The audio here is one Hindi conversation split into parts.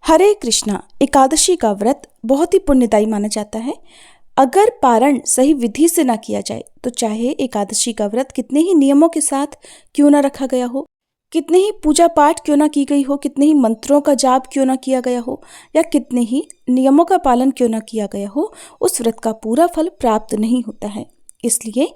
हरे कृष्णा एकादशी का व्रत बहुत ही पुण्यदायी माना जाता है। अगर पारण सही विधि से ना किया जाए तो चाहे एकादशी का व्रत कितने ही नियमों के साथ क्यों ना रखा गया हो, कितने ही पूजा पाठ क्यों ना की गई हो, कितने ही मंत्रों का जाप क्यों ना किया गया हो या कितने ही नियमों का पालन क्यों ना किया गया हो, उस व्रत का पूरा फल प्राप्त नहीं होता है। इसलिए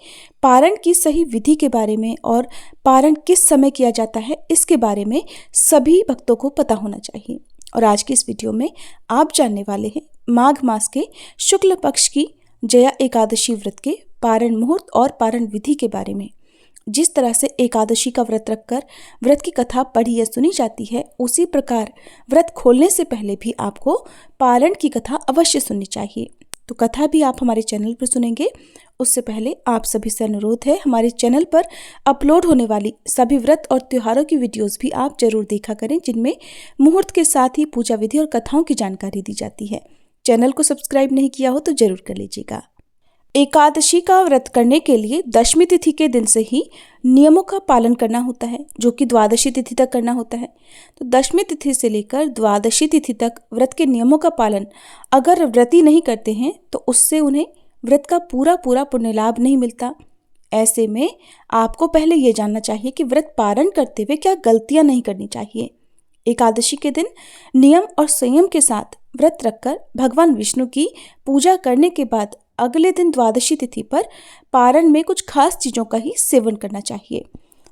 पारण की सही विधि के बारे में और पारण किस समय किया जाता है इसके बारे में सभी भक्तों को पता होना चाहिए। और आज की इस वीडियो में आप जानने वाले हैं माघ मास के शुक्ल पक्ष की जया एकादशी व्रत के पारण मुहूर्त और पारण विधि के बारे में। जिस तरह से एकादशी का व्रत रखकर व्रत की कथा पढ़ी या सुनी जाती है, उसी प्रकार व्रत खोलने से पहले भी आपको पारण की कथा अवश्य सुननी चाहिए। तो कथा भी आप हमारे चैनल पर सुनेंगे। उससे पहले आप सभी से अनुरोध है, हमारे चैनल पर अपलोड होने वाली सभी व्रत और त्योहारों की वीडियोस भी आप जरूर देखा करें, जिनमें मुहूर्त के साथ ही पूजा विधि और कथाओं की जानकारी दी जाती है। चैनल को सब्सक्राइब नहीं किया हो तो जरूर कर लीजिएगा। एकादशी का व्रत करने के लिए दशमी तिथि के दिन से ही नियमों का पालन करना होता है, जो कि द्वादशी तिथि तक करना होता है। तो दशमी तिथि से लेकर द्वादशी तिथि तक व्रत के नियमों का पालन अगर व्रती नहीं करते हैं तो उससे उन्हें व्रत का पूरा पुण्य लाभ नहीं मिलता। ऐसे में आपको पहले ये जानना चाहिए कि व्रत पारण करते हुए क्या गलतियां नहीं करनी चाहिए। एकादशी के दिन नियम और संयम के साथ व्रत रखकर भगवान विष्णु की पूजा करने के बाद अगले दिन द्वादशी तिथि पर पारण में कुछ खास चीज़ों का ही सेवन करना चाहिए।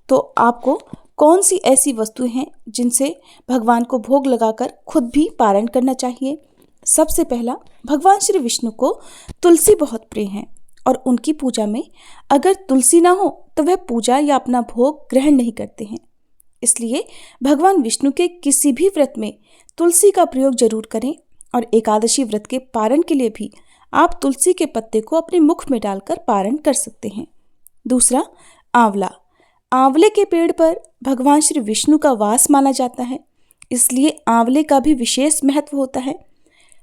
तो आपको कौन सी ऐसी वस्तुएं हैं जिनसे भगवान को भोग लगाकर खुद भी पारण करना चाहिए। सबसे पहला, भगवान श्री विष्णु को तुलसी बहुत प्रिय है और उनकी पूजा में अगर तुलसी ना हो तो वह पूजा या अपना भोग ग्रहण नहीं करते हैं। इसलिए भगवान विष्णु के किसी भी व्रत में तुलसी का प्रयोग जरूर करें और एकादशी व्रत के पारण के लिए भी आप तुलसी के पत्ते को अपने मुख में डालकर पारण कर सकते हैं। दूसरा, आंवला। आंवले के पेड़ पर भगवान श्री विष्णु का वास माना जाता है, इसलिए आंवले का भी विशेष महत्व होता है।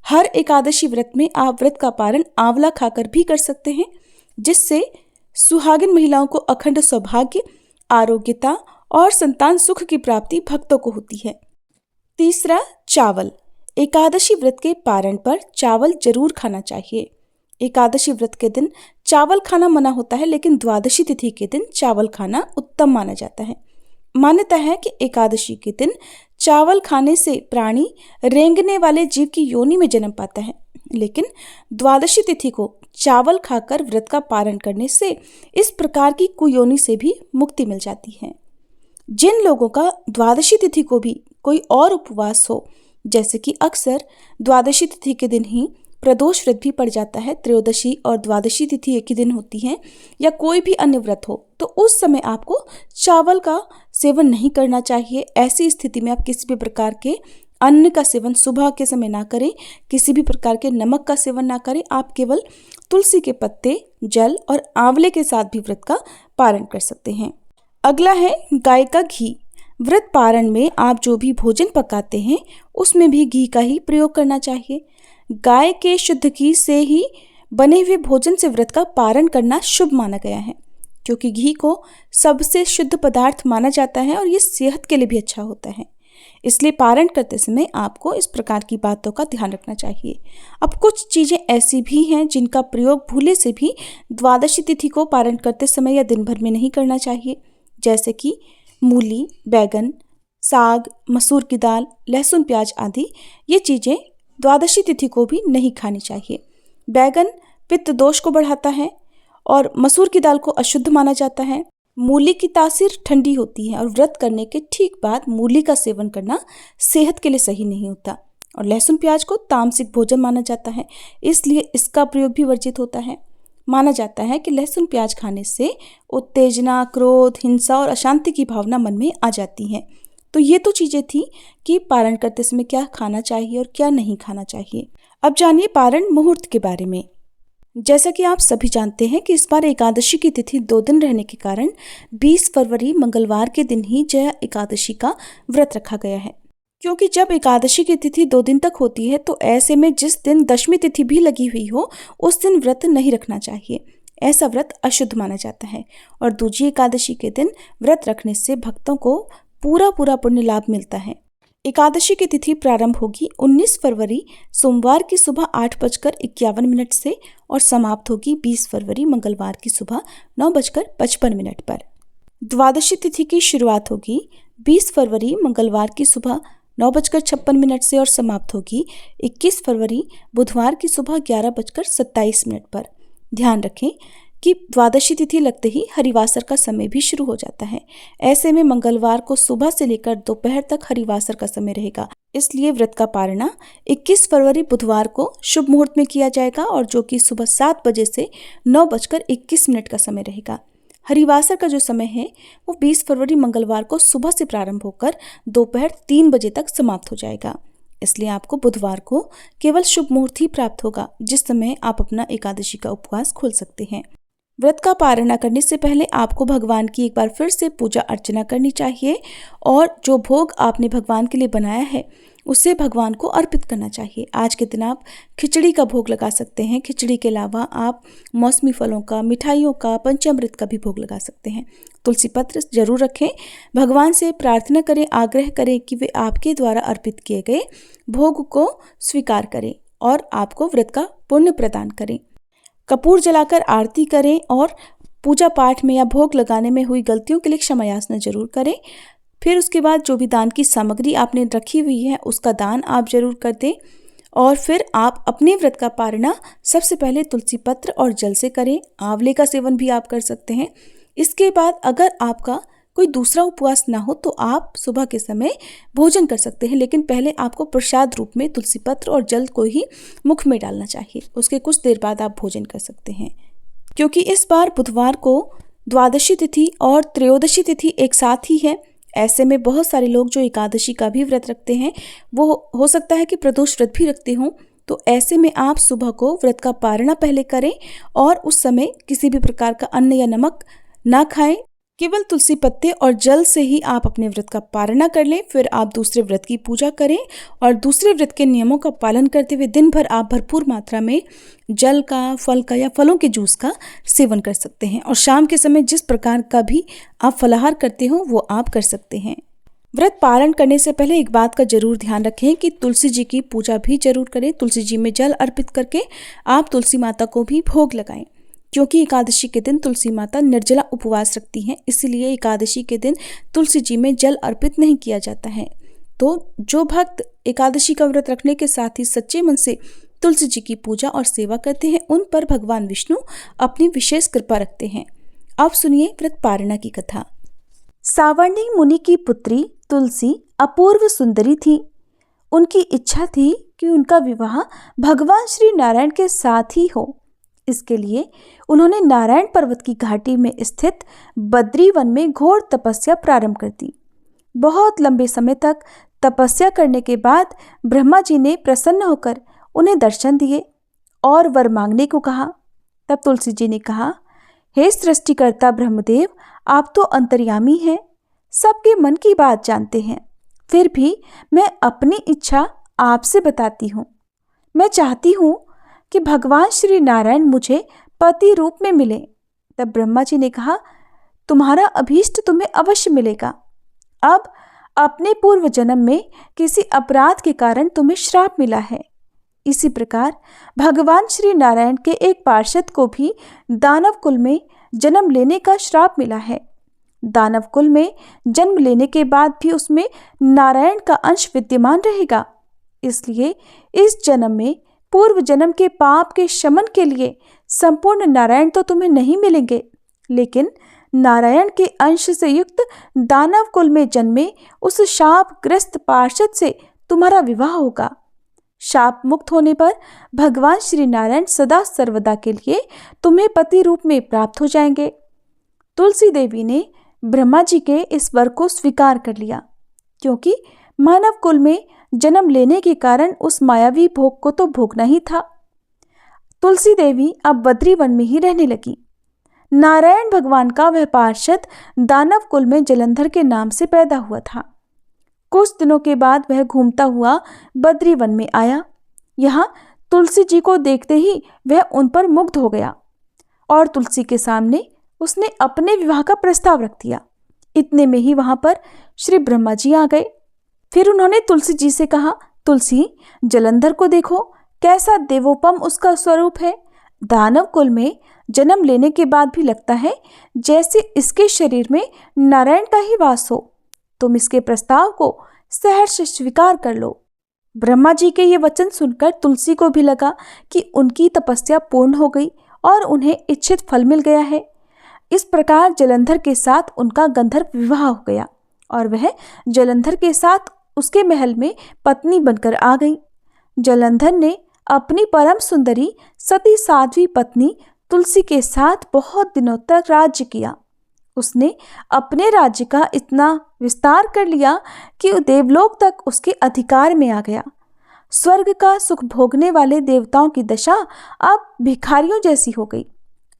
हर एकादशी व्रत में आप व्रत का पारण आंवला खाकर भी कर सकते हैं, जिससे सुहागिन महिलाओं को अखंड सौभाग्य, आरोग्यता और संतान सुख की प्राप्ति भक्तों को होती है। तीसरा, चावल। एकादशी व्रत के पारण पर चावल जरूर खाना चाहिए। एकादशी व्रत के दिन चावल खाना मना होता है, लेकिन द्वादशी तिथि के दिन चावल खाना उत्तम माना जाता है। मान्यता है कि एकादशी के दिन चावल खाने से प्राणी रेंगने वाले जीव की योनि में जन्म पाता है, लेकिन द्वादशी तिथि को चावल खाकर व्रत का पारण करने से इस प्रकार की कुयोनि से भी मुक्ति मिल जाती है। जिन लोगों का द्वादशी तिथि को भी कोई और उपवास हो, जैसे कि अक्सर द्वादशी तिथि के दिन ही प्रदोष व्रत भी पड़ जाता है, त्रयोदशी और द्वादशी तिथि एक ही दिन होती है, या कोई भी अन्य व्रत हो, तो उस समय आपको चावल का सेवन नहीं करना चाहिए। ऐसी स्थिति में आप किसी भी प्रकार के अन्न का सेवन सुबह के समय ना करें, किसी भी प्रकार के नमक का सेवन ना करें। आप केवल तुलसी के पत्ते, जल और आंवले के साथ भी व्रत का पारण कर सकते हैं। अगला है गाय का घी। व्रत पारण में आप जो भी भोजन पकाते हैं उसमें भी घी का ही प्रयोग करना चाहिए। गाय के शुद्ध घी से ही बने हुए भोजन से व्रत का पारण करना शुभ माना गया है, क्योंकि घी को सबसे शुद्ध पदार्थ माना जाता है और ये सेहत के लिए भी अच्छा होता है। इसलिए पारण करते समय आपको इस प्रकार की बातों का ध्यान रखना चाहिए। अब कुछ चीज़ें ऐसी भी हैं जिनका प्रयोग भूले से भी द्वादशी तिथि को पारण करते समय या दिन भर में नहीं करना चाहिए, जैसे कि मूली, बैगन, साग, मसूर की दाल, लहसुन, प्याज आदि। ये चीज़ें द्वादशी तिथि को भी नहीं खानी चाहिए। बैगन पित्त दोष को बढ़ाता है और मसूर की दाल को अशुद्ध माना जाता है। मूली की तासीर ठंडी होती है और व्रत करने के ठीक बाद मूली का सेवन करना सेहत के लिए सही नहीं होता। और लहसुन प्याज को तामसिक भोजन माना जाता है, इसलिए इसका प्रयोग भी वर्जित होता है। माना जाता है कि लहसुन प्याज खाने से उत्तेजना, क्रोध, हिंसा और अशांति की भावना मन में आ जाती है। तो ये तो चीज़ें थी कि पारण करते समय क्या खाना चाहिए और क्या नहीं खाना चाहिए। अब जानिए पारण मुहूर्त के बारे में। जैसा कि आप सभी जानते हैं कि इस बार एकादशी की तिथि 2 दिन रहने के कारण 20 फरवरी मंगलवार के दिन ही जया एकादशी का व्रत रखा गया है। क्योंकि जब एकादशी की तिथि 2 दिन तक होती है तो ऐसे में जिस दिन दशमी तिथि भी लगी हुई हो उस दिन व्रत नहीं रखना चाहिए। ऐसा व्रत अशुद्ध माना जाता है और दूजी एकादशी के दिन व्रत रखने से भक्तों को पूरा पुण्य लाभ मिलता है। एकादशी की तिथि प्रारंभ होगी 19 फरवरी सोमवार की सुबह 8:51 से और समाप्त होगी 20 फरवरी मंगलवार की सुबह 9:55 पर। द्वादशी तिथि की शुरुआत होगी 20 फरवरी मंगलवार की सुबह 9:56 से और समाप्त होगी 21 फरवरी बुधवार की सुबह 11:27 पर। ध्यान रखें कि द्वादशी तिथि लगते ही हरिवासर का समय भी शुरू हो जाता है। ऐसे में मंगलवार को सुबह से लेकर दोपहर तक हरिवासर का समय रहेगा। इसलिए व्रत का पारणा 21 फरवरी बुधवार को शुभ मुहूर्त में किया जाएगा और जो कि सुबह 7 बजे से 9:21 का समय रहेगा। हरिवासर का जो समय है वो 20 फरवरी मंगलवार को सुबह से प्रारंभ होकर दोपहर 3 बजे तक समाप्त हो जाएगा। इसलिए आपको बुधवार को केवल शुभ मुहूर्त ही प्राप्त होगा, जिस समय आप अपना एकादशी का उपवास खोल सकते हैं। व्रत का पारणा करने से पहले आपको भगवान की एक बार फिर से पूजा अर्चना करनी चाहिए और जो भोग आपने भगवान के लिए बनाया है उसे भगवान को अर्पित करना चाहिए। आज के दिन आप खिचड़ी का भोग लगा सकते हैं। खिचड़ी के अलावा आप मौसमी फलों का, मिठाइयों का, पंचामृत का भी भोग लगा सकते हैं। तुलसी पत्र जरूर रखें। भगवान से प्रार्थना करें, आग्रह करें कि वे आपके द्वारा अर्पित किए गए भोग को स्वीकार करें और आपको व्रत का पुण्य प्रदान करें। कपूर जलाकर आरती करें और पूजा पाठ में या भोग लगाने में हुई गलतियों के लिए क्षमा याचना जरूर करें। फिर उसके बाद जो भी दान की सामग्री आपने रखी हुई है उसका दान आप जरूर कर दें और फिर आप अपने व्रत का पारणा सबसे पहले तुलसी पत्र और जल से करें। आंवले का सेवन भी आप कर सकते हैं। इसके बाद अगर आपका कोई दूसरा उपवास ना हो तो आप सुबह के समय भोजन कर सकते हैं, लेकिन पहले आपको प्रसाद रूप में तुलसी पत्र और जल को ही मुख में डालना चाहिए। उसके कुछ देर बाद आप भोजन कर सकते हैं। क्योंकि इस बार बुधवार को द्वादशी तिथि और त्रयोदशी तिथि एक साथ ही है, ऐसे में बहुत सारे लोग जो एकादशी का भी व्रत रखते हैं वो हो सकता है कि प्रदोष व्रत भी रखते हों। तो ऐसे में आप सुबह को व्रत का पारणा पहले करें और उस समय किसी भी प्रकार का अन्न या नमक ना खाएं। केवल तुलसी पत्ते और जल से ही आप अपने व्रत का पारणा कर लें। फिर आप दूसरे व्रत की पूजा करें और दूसरे व्रत के नियमों का पालन करते हुए दिन भर आप भरपूर मात्रा में जल का, फल का या फलों के जूस का सेवन कर सकते हैं। और शाम के समय जिस प्रकार का भी आप फलाहार करते हो वो आप कर सकते हैं। व्रत पालन करने से पहले एक बात का जरूर ध्यान रखें कि तुलसी जी की पूजा भी जरूर करें। तुलसी जी में जल अर्पित करके आप तुलसी माता को भी भोग लगाएं। क्योंकि एकादशी के दिन तुलसी माता निर्जला उपवास रखती हैं, इसलिए एकादशी के दिन तुलसी जी में जल अर्पित नहीं किया जाता है। तो जो भक्त एकादशी का व्रत रखने के साथ ही सच्चे मन से तुलसी जी की पूजा और सेवा करते हैं उन पर भगवान विष्णु अपनी विशेष कृपा रखते हैं। अब सुनिए व्रत पारणा की कथा। सावर्णी मुनि की पुत्री तुलसी अपूर्व सुंदरी थी। उनकी इच्छा थी कि उनका विवाह भगवान श्री नारायण के साथ ही हो। इसके लिए उन्होंने नारायण पर्वत की घाटी में स्थित बद्री वन में घोर तपस्या प्रारंभ कर दी। बहुत लंबे समय तक तपस्या करने के बाद ब्रह्मा जी ने प्रसन्न होकर उन्हें दर्शन दिए और वर मांगने को कहा। तब तुलसी जी ने कहा, हे सृष्टिकर्ता ब्रह्मदेव, आप तो अंतर्यामी हैं, सबके मन की बात जानते हैं। फिर भी मैं अपनी इच्छा आपसे बताती हूँ। मैं चाहती हूँ कि भगवान श्री नारायण मुझे पति रूप में मिले। तब ब्रह्मा जी ने कहा, तुम्हारा अभीष्ट तुम्हें अवश्य मिलेगा। अब अपने पूर्व जन्म में किसी अपराध के कारण तुम्हें श्राप मिला है। इसी प्रकार भगवान श्री नारायण के एक पार्षद को भी दानव कुल में जन्म लेने का श्राप मिला है। दानव कुल में जन्म लेने के बाद भी उसमें नारायण का अंश विद्यमान रहेगा। इसलिए इस जन्म में पूर्व जन्म के पाप के शमन के लिए संपूर्ण नारायण तो तुम्हें नहीं मिलेंगे, लेकिन नारायण के अंश से युक्त दानव कुल में जन्मे उस शापग्रस्त पार्षद से तुम्हारा विवाह होगा। शाप मुक्त होने पर भगवान श्री नारायण सदा सर्वदा के लिए तुम्हें पति रूप में प्राप्त हो जाएंगे। तुलसी देवी ने ब्रह्मा जी के इस वर को स्वीकार कर लिया, क्योंकि मानव कुल में जन्म लेने के कारण उस मायावी भोग को तो भोगना ही था। तुलसी देवी अब बद्री वन में ही रहने लगी। नारायण भगवान का वह पार्षद दानव कुल में जलंधर के नाम से पैदा हुआ था। कुछ दिनों के बाद वह घूमता हुआ बद्री वन में आया। यहाँ तुलसी जी को देखते ही वह उन पर मुग्ध हो गया और तुलसी के सामने उसने अपने विवाह का प्रस्ताव रख दिया। इतने में ही वहां पर श्री ब्रह्मा जी आ गए। फिर उन्होंने तुलसी जी से कहा, तुलसी, जलंधर को देखो, कैसा देवोपम उसका स्वरूप है। दानव कुल में जन्म लेने के बाद भी लगता है जैसे इसके शरीर में नारायण का ही वास हो। तुम इसके प्रस्ताव को सहर्ष स्वीकार कर लो। ब्रह्मा जी के ये वचन सुनकर तुलसी को भी लगा कि उनकी तपस्या पूर्ण हो गई और उन्हें इच्छित फल मिल गया है। इस प्रकार जलंधर के साथ उनका गंधर्व विवाह हो गया और वह जलंधर के साथ उसके महल में पत्नी बनकर आ गई। जलंधर ने अपनी परम सुंदरी सती साध्वी पत्नी तुलसी के साथ बहुत दिनों तक राज्य किया। उसने अपने राज्य का इतना विस्तार कर लिया कि देवलोक तक उसके अधिकार में आ गया। स्वर्ग का सुख भोगने वाले देवताओं की दशा अब भिखारियों जैसी हो गई।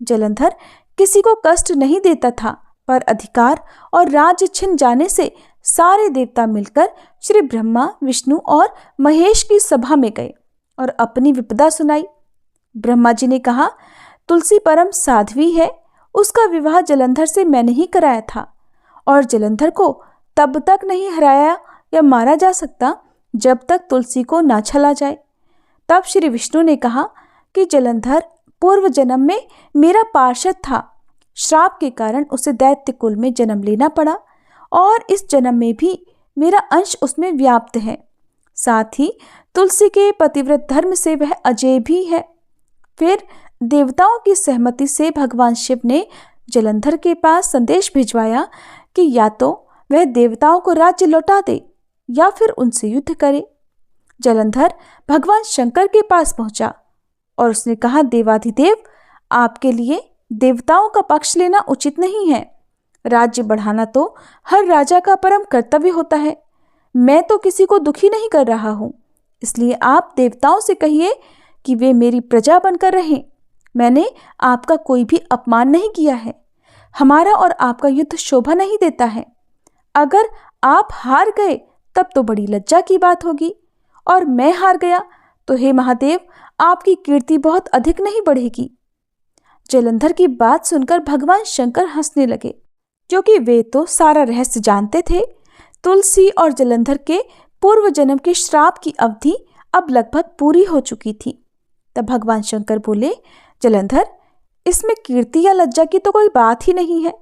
जलंधर किसी को कष्ट नहीं देता था, पर अधिकार और राज्य छिन जाने से सारे देवता मिलकर श्री ब्रह्मा, विष्णु और महेश की सभा में गए और अपनी विपदा सुनाई। ब्रह्मा जी ने कहा, तुलसी परम साध्वी है, उसका विवाह जलंधर से मैंने ही कराया था और जलंधर को तब तक नहीं हराया या मारा जा सकता जब तक तुलसी को ना छला जाए। तब श्री विष्णु ने कहा कि जलंधर पूर्व जन्म में मेरा पार्षद था। श्राप के कारण उसे दैत्य कुल में जन्म लेना पड़ा और इस जन्म में भी मेरा अंश उसमें व्याप्त है। साथ ही तुलसी के पतिव्रत धर्म से वह अजय भी है। फिर देवताओं की सहमति से भगवान शिव ने जलंधर के पास संदेश भिजवाया कि या तो वह देवताओं को राज्य लौटा दे या फिर उनसे युद्ध करे। जलंधर भगवान शंकर के पास पहुंचा और उसने कहा, देवाधिदेव, आपके लिए देवताओं का पक्ष लेना उचित नहीं है। राज्य बढ़ाना तो हर राजा का परम कर्तव्य होता है। मैं तो किसी को दुखी नहीं कर रहा हूँ, इसलिए आप देवताओं से कहिए कि वे मेरी प्रजा बनकर रहें। मैंने आपका कोई भी अपमान नहीं किया है। हमारा और आपका युद्ध शोभा नहीं देता है। अगर आप हार गए तब तो बड़ी लज्जा की बात होगी, और मैं हार गया तो हे महादेव, आपकी कीर्ति बहुत अधिक नहीं बढ़ेगी। जलंधर की बात सुनकर भगवान शंकर हंसने लगे, क्योंकि वे तो सारा रहस्य जानते थे। तुलसी और जलंधर के पूर्व जन्म के श्राप की अवधि अब लगभग पूरी हो चुकी थी। तब भगवान शंकर बोले, जलंधर, इसमें कीर्ति या लज्जा की तो कोई बात ही नहीं है।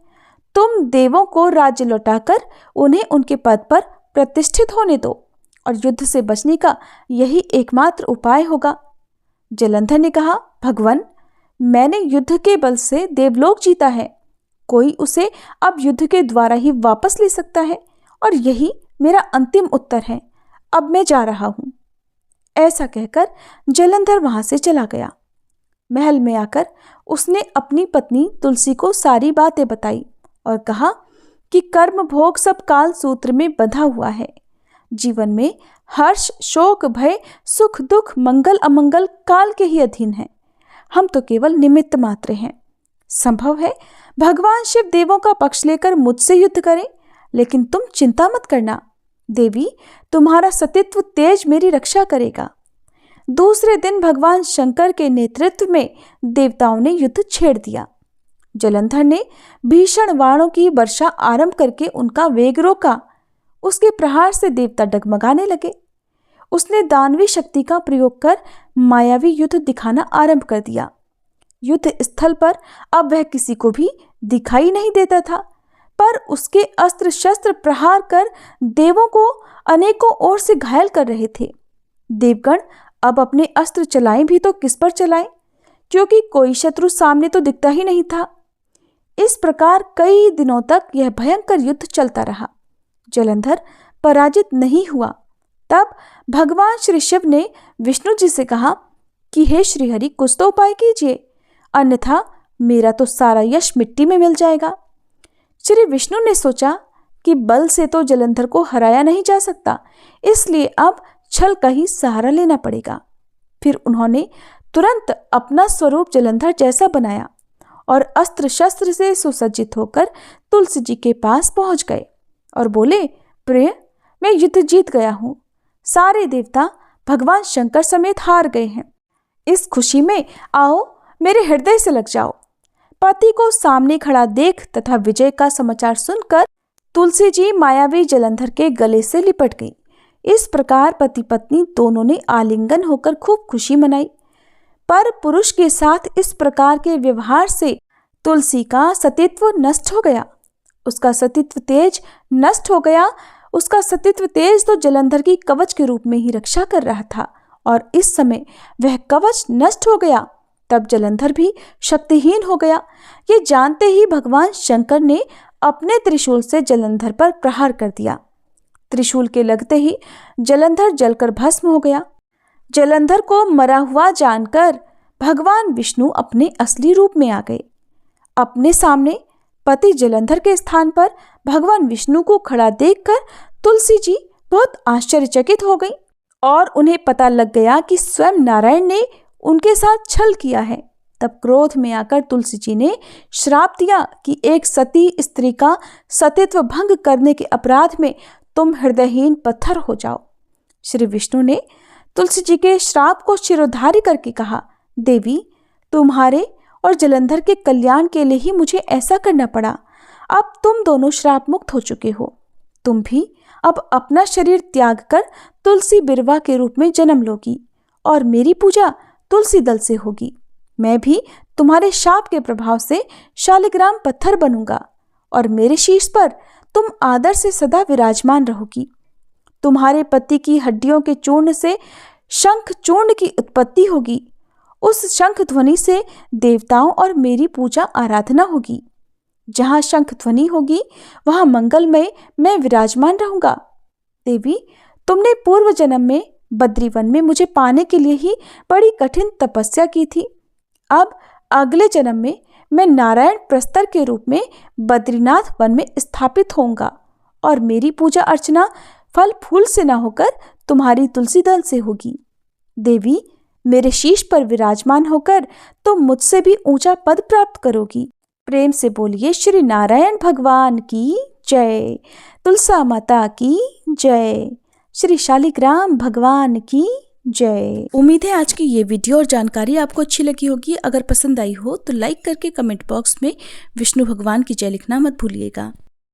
तुम देवों को राज्य लौटाकर उन्हें उनके पद पर प्रतिष्ठित होने दो और युद्ध से बचने का यही एकमात्र उपाय होगा। जलंधर ने कहा, भगवान, मैंने युद्ध के बल से देवलोक जीता है। कोई उसे अब युद्ध के द्वारा ही वापस ले सकता है और यही मेरा अंतिम उत्तर है। अब मैं जा रहा हूं। ऐसा कहकर जलंधर वहां से चला गया। महल में आकर उसने अपनी पत्नी तुलसी को सारी बातें बताई और कहा कि कर्म भोग सब काल सूत्र में बंधा हुआ है। जीवन में हर्ष, शोक, भय, सुख, दुख, मंगल, अमंगल काल के ही अधीन है। हम तो केवल निमित्त मात्र हैं। संभव है भगवान शिव देवों का पक्ष लेकर मुझसे युद्ध करें, लेकिन तुम चिंता मत करना। देवी, तुम्हारा सतीत्व तेज मेरी रक्षा करेगा। दूसरे दिन भगवान शंकर के नेतृत्व में देवताओं ने युद्ध छेड़ दिया। जलंधर ने भीषण बाणों की वर्षा आरंभ करके उनका वेग रोका। उसके प्रहार से देवता डगमगाने लगे। उसने दानवी शक्ति का प्रयोग कर मायावी युद्ध दिखाना आरंभ कर दिया। युद्ध स्थल पर अब वह किसी को भी दिखाई नहीं देता था, पर उसके अस्त्र शस्त्र प्रहार कर देवों को अनेकों ओर से घायल कर रहे थे। देवगण अब अपने अस्त्र चलाएं भी तो किस पर चलाएं, क्योंकि कोई शत्रु सामने तो दिखता ही नहीं था। इस प्रकार कई दिनों तक यह भयंकर युद्ध चलता रहा। जलंधर पराजित नहीं हुआ। तब भगवान श्री शिव ने विष्णु जी से कहा कि हे श्रीहरि, कुछ तो उपाय कीजिए, अन्यथा मेरा तो सारा यश मिट्टी में मिल जाएगा। श्री विष्णु ने सोचा कि बल से तो जलंधर को हराया नहीं जा सकता, इसलिए अब छल का ही सहारा लेना पड़ेगा। फिर उन्होंने तुरंत अपना स्वरूप जलंधर जैसा बनाया और अस्त्र शस्त्र से सुसज्जित होकर तुलसी जी के पास पहुंच गए और बोले, प्रिय, मैं युद्ध जीत गया हूं। सारे देवता भगवान शंकर समेत हार गए हैं। इस खुशी में आओ, मेरे हृदय से लग जाओ। पति को सामने खड़ा देख तथा विजय का समाचार सुनकर तुलसी जी मायावी जलंधर के गले से लिपट गई। इस प्रकार पति पत्नी दोनों ने आलिंगन होकर खूब खुशी मनाई। पर पुरुष के साथ इस प्रकार के व्यवहार से तुलसी का सतीत्व नष्ट हो गया। उसका सतीत्व तेज नष्ट हो गया। उसका सतीत्व तेज तो जलंधर की कवच के रूप में ही रक्षा कर रहा था, और इस समय वह कवच नष्ट हो गया तब जलंधर भी शक्तिहीन हो गया। ये जानते ही भगवान शंकर ने अपने त्रिशूल से जलंधर पर प्रहार कर दिया। त्रिशूल के लगते ही जलंधर जलकर भस्म हो गया। जलंधर को मरा हुआ जानकर भगवान विष्णु अपने असली रूप में आ गए। अपने सामने पति जलंधर के स्थान पर भगवान विष्णु को खड़ा देखकर तुलसी जी बहुत आश्चर्यचकित हो गई और उन्हें पता लग गया कि स्वयं नारायण ने उनके साथ छल किया है। तब क्रोध में आकर तुलसी जी ने श्राप दिया कि एक सती स्त्री का सतीत्व भंग करने के अपराध में तुम हृदयहीन पत्थर हो जाओ। श्री विष्णु ने तुलसी जी के श्राप को शिरोधार्य करके कहा, देवी, तुम्हारे और जलंधर के कल्याण के लिए ही मुझे ऐसा करना पड़ा। अब तुम दोनों श्राप मुक्त हो चुके हो। तुम भी अब अपना शरीर त्याग कर तुलसी बिरवा के रूप में जन्म लोगी और मेरी पूजा तुलसी दल से होगी। मैं भी तुम्हारे शाप के प्रभाव से शालिग्राम पत्थर बनूंगा और मेरे शीश पर तुम आदर से सदा विराजमान रहोगी। तुम्हारे पति की हड्डियों के चूर्ण से शंख चूर्ण की उत्पत्ति होगी। उस शंख ध्वनि से देवताओं और मेरी पूजा आराधना होगी। जहाँ शंख ध्वनि होगी वहाँ मंगलमय मैं विराजमान रहूंगा। देवी, तुमने पूर्व जन्म में बद्रीवन में मुझे पाने के लिए ही बड़ी कठिन तपस्या की थी। अब अगले जन्म में मैं नारायण प्रस्तर के रूप में बद्रीनाथ वन में स्थापित होऊंगा और मेरी पूजा अर्चना फल फूल से ना होकर तुम्हारी तुलसी दल से होगी। देवी, मेरे शीश पर विराजमान होकर तुम मुझसे भी ऊंचा पद प्राप्त करोगी। प्रेम से बोलिए श्री नारायण भगवान की जय, तुलसा माता की जय, श्री शालिग्राम भगवान की जय। उम्मीद है आज की ये वीडियो और जानकारी आपको अच्छी लगी होगी। अगर पसंद आई हो तो लाइक करके कमेंट बॉक्स में विष्णु भगवान की जय लिखना मत भूलिएगा।